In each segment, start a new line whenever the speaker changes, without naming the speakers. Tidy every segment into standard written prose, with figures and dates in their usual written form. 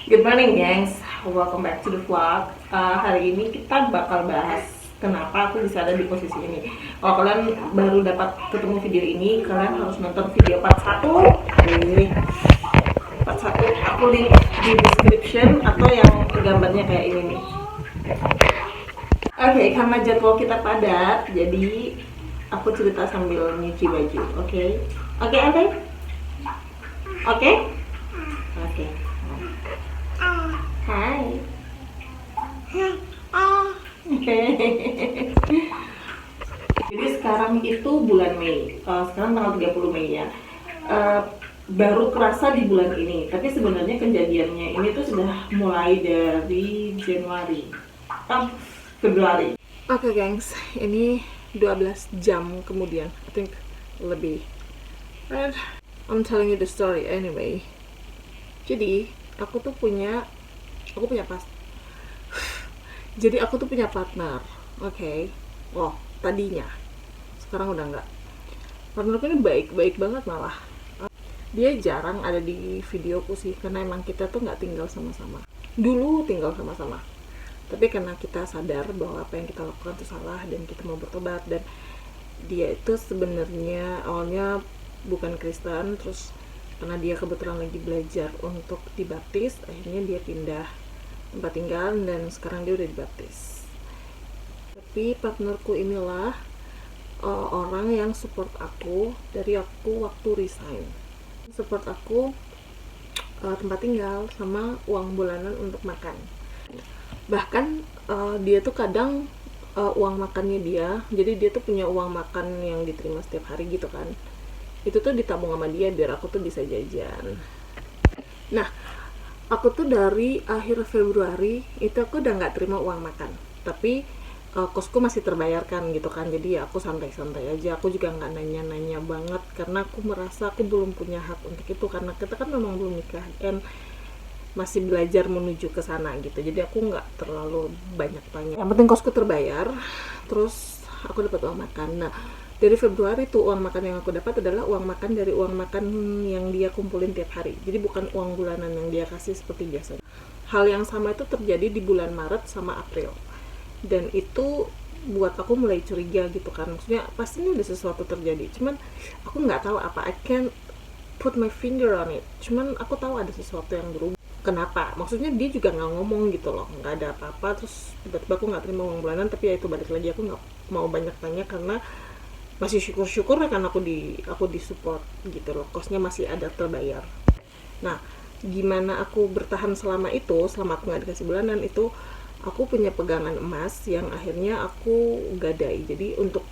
Good morning, gengs. Welcome back to the vlog. Hari ini kita bakal bahas kenapa aku bisa ada di posisi ini. Kalau kalian baru dapat ketemu video ini, kalian harus nonton video part 1. Ini part 1 aku link di description atau yang gambarnya kayak ini nih. Oke, karena jadwal kita padat, jadi aku cerita sambil nyuci baju. Oke, Ade? Oke? Oke. Hai. Jadi sekarang itu bulan Mei. Sekarang tanggal 30 Mei ya. Baru kerasa di bulan ini, tapi sebenarnya kejadiannya ini tuh sudah mulai dari Januari. Februari. Oke, gengs, ini 12 jam kemudian. I think lebih. And I'm telling you the story anyway. Jadi, aku punya jadi aku tuh punya partner, oke. Oh, tadinya, sekarang udah enggak. Partnerku ini baik banget malah. Dia jarang ada di videoku sih, karena emang kita tuh nggak tinggal sama-sama. Dulu tinggal sama-sama, tapi karena kita sadar bahwa apa yang kita lakukan itu salah dan kita mau bertobat. Dan dia itu sebenarnya awalnya bukan Kristen, terus karena dia kebetulan lagi belajar untuk dibaptis, akhirnya dia pindah tempat tinggal dan sekarang dia udah dibaptis. Tapi partnerku inilah orang yang support aku dari aku waktu resign, support aku tempat tinggal sama uang bulanan untuk makan. Bahkan dia tuh kadang uang makannya dia, jadi dia tuh punya uang makan yang diterima setiap hari gitu kan, itu tuh ditabung sama dia biar aku tuh bisa jajan. Nah, aku tuh dari akhir Februari itu aku udah nggak terima uang makan, tapi kosku masih terbayarkan gitu kan, jadi ya aku santai-santai aja. Aku juga nggak nanya-nanya banget karena aku merasa aku belum punya hak untuk itu, karena kita kan memang belum nikah dan masih belajar menuju ke sana gitu. Jadi aku nggak terlalu banyak tanya, yang penting kosku terbayar, terus aku dapat uang makan. Nah, dari Februari tuh uang makan yang aku dapat adalah uang makan dari uang makan yang dia kumpulin tiap hari. Jadi bukan uang bulanan yang dia kasih seperti biasanya. Hal yang sama itu terjadi di bulan Maret sama April. Dan itu buat aku mulai curiga gitu kan. Maksudnya pasti ini ada sesuatu terjadi. Cuman aku nggak tahu apa. I can't put my finger on it. Cuman aku tahu ada sesuatu yang berubah. Kenapa? Maksudnya dia juga nggak ngomong gitu loh. Nggak ada apa-apa. Terus tiba-tiba aku nggak terima uang bulanan. Tapi ya itu balik lagi, aku nggak mau banyak tanya karena masih syukur kan aku di support gitu loh, kosnya masih ada terbayar. Nah, gimana aku bertahan selama aku nggak dikasih bulanan itu, aku punya pegangan emas yang akhirnya aku gadai. Jadi untuk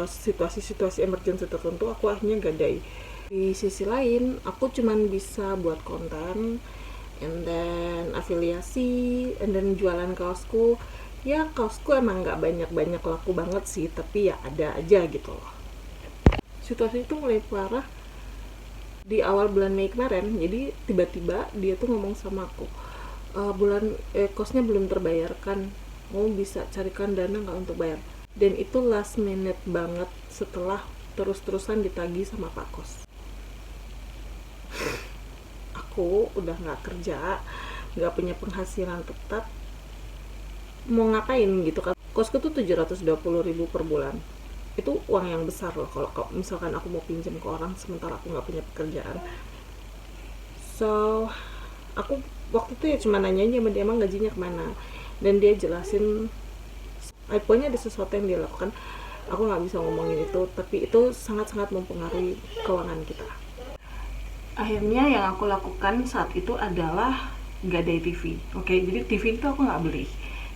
situasi-situasi emergency tertentu aku akhirnya gadai. Di sisi lain aku cuman bisa buat konten and then afiliasi and then jualan kaosku. Ya kaosku emang nggak banyak laku banget sih, tapi ya ada aja gitu loh. Situasi itu mulai parah di awal bulan Mei kemarin. Jadi tiba-tiba dia tuh ngomong sama aku, kosnya belum terbayarkan, mau bisa carikan dana nggak untuk bayar. Dan itu last minute banget setelah terus-terusan ditagih sama Pak Kos. Aku udah nggak kerja, nggak punya penghasilan tetap, mau ngapain gitu kan. Kosku tuh 720.000 per bulan. Itu uang yang besar loh kalau misalkan aku mau pinjam ke orang sementara aku nggak punya pekerjaan. So aku waktu itu ya cuma nanya aja sama dia emang gajinya kemana, dan dia jelasin pokoknya ada sesuatu yang dia lakukan. Aku nggak bisa ngomongin itu, tapi itu sangat-sangat mempengaruhi keuangan kita. Akhirnya yang aku lakukan saat itu adalah gadai TV. Oke, jadi TV itu aku nggak beli.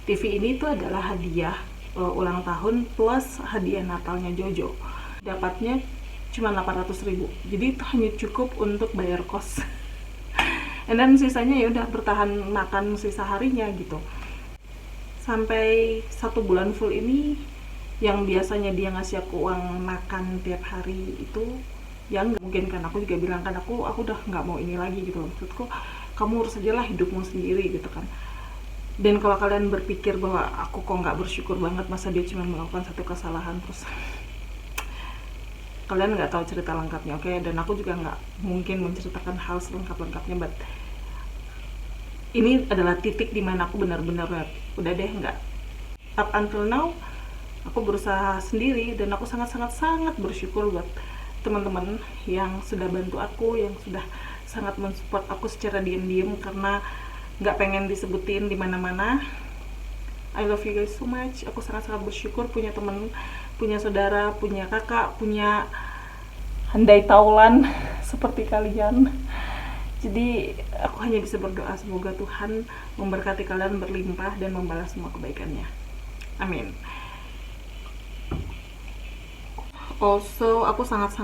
TV ini tuh adalah hadiah ulang tahun plus hadiah Natalnya Jojo. Dapatnya cuma 800.000. Jadi itu hanya cukup untuk bayar kos. Dan sisanya ya udah bertahan makan sisa harinya gitu. Sampai 1 bulan full ini, yang biasanya dia ngasih aku uang makan tiap hari itu ya nggak mungkin kan. Aku juga bilang kan aku udah nggak mau ini lagi gitu loh. Maksudku kamu urus aja lah hidupmu sendiri gitu kan. Dan kalau kalian berpikir bahwa aku kok nggak bersyukur banget, masa dia cuma melakukan satu kesalahan, terus kalian nggak tahu cerita lengkapnya, oke? Dan aku juga nggak mungkin menceritakan hal selengkap-lengkapnya, but ini adalah titik dimana aku benar-benar udah deh nggak. Up until now aku berusaha sendiri, dan aku sangat bersyukur buat teman-teman yang sudah bantu aku, yang sudah sangat mensupport aku secara diam-diam karena nggak pengen disebutin di mana-mana. I love you guys so much. Aku sangat bersyukur punya teman, punya saudara, punya kakak, punya handai taulan seperti kalian. Jadi aku hanya bisa berdoa semoga Tuhan memberkati kalian berlimpah dan membalas semua kebaikannya. Amin. Also, aku sangat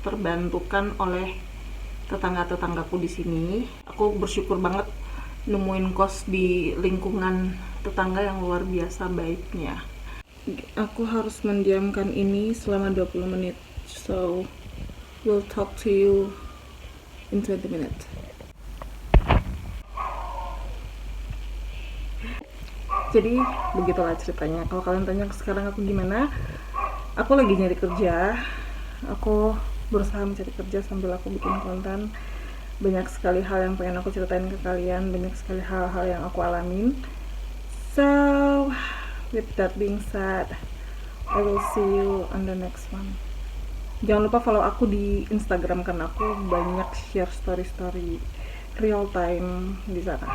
terbantukan oleh tetangga-tetanggaku di sini. Aku bersyukur banget nemuin kos di lingkungan tetangga yang luar biasa baiknya. Aku harus mendiamkan ini selama 20 menit. So, we'll talk to you in 20 minutes. Jadi begitulah ceritanya. Kalau kalian tanya sekarang aku gimana, aku lagi nyari kerja. Aku berusaha mencari kerja sambil aku bikin konten. Banyak sekali hal yang pengen aku ceritain ke kalian, banyak sekali hal-hal yang aku alamin. So, with that being said, I will see you on the next one. Jangan lupa follow aku di Instagram, karena aku banyak share story-story real time di sana.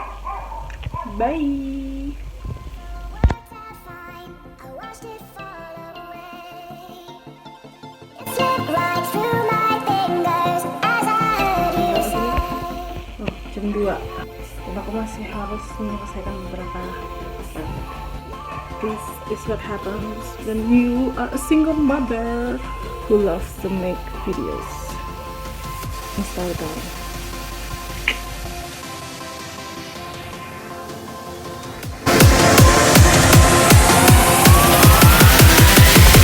Bye. Jam 2 dan aku masih harus menyelesaikan beberapa apa. This is what happens when you are a single mother who loves to make videos and storytelling.